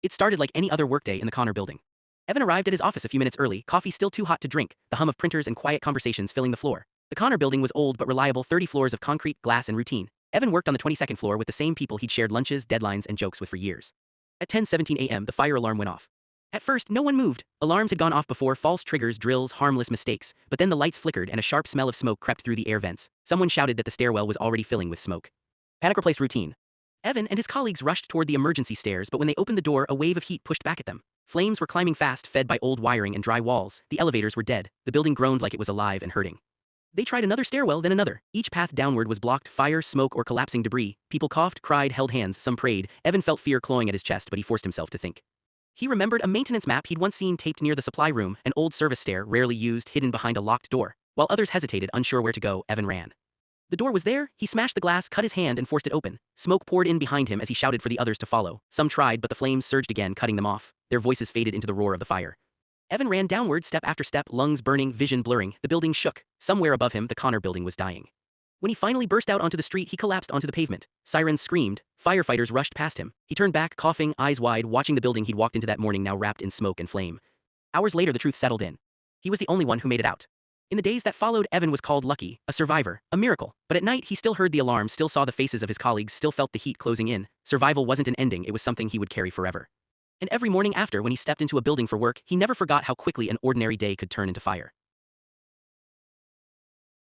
It started like any other workday in the Connor building. Evan arrived at his office a few minutes early, coffee still too hot to drink, the hum of printers and quiet conversations filling the floor. The Connor building was old but reliable, 30 floors of concrete, glass and routine. Evan worked on the 22nd floor with the same people he'd shared lunches, deadlines and jokes with for years. At 10:17 a.m., the fire alarm went off. At first, no one moved. Alarms had gone off before, false triggers, drills, harmless mistakes, but then the lights flickered and a sharp smell of smoke crept through the air vents. Someone shouted that the stairwell was already filling with smoke. Panic replaced routine. Evan and his colleagues rushed toward the emergency stairs, but when they opened the door, a wave of heat pushed back at them. Flames were climbing fast, fed by old wiring and dry walls. The elevators were dead. The building groaned like it was alive and hurting. They tried another stairwell, then another. Each path downward was blocked, fire, smoke, or collapsing debris. People coughed, cried, held hands, some prayed. Evan felt fear clawing at his chest, but he forced himself to think. He remembered a maintenance map he'd once seen taped near the supply room, an old service stair, rarely used, hidden behind a locked door. While others hesitated, unsure where to go, Evan ran. The door was there. He smashed the glass, cut his hand, and forced it open. Smoke poured in behind him as he shouted for the others to follow. Some tried, but the flames surged again, cutting them off. Their voices faded into the roar of the fire. Evan ran downward, step after step, lungs burning, vision blurring. The building shook. Somewhere above him, the Connor building was dying. When he finally burst out onto the street, he collapsed onto the pavement. Sirens screamed. Firefighters rushed past him. He turned back, coughing, eyes wide, watching the building he'd walked into that morning now wrapped in smoke and flame. Hours later, the truth settled in. He was the only one who made it out. In the days that followed, Evan was called lucky, a survivor, a miracle. But at night, he still heard the alarm, still saw the faces of his colleagues, still felt the heat closing in. Survival wasn't an ending, it was something he would carry forever. And every morning after, when he stepped into a building for work, he never forgot how quickly an ordinary day could turn into fire.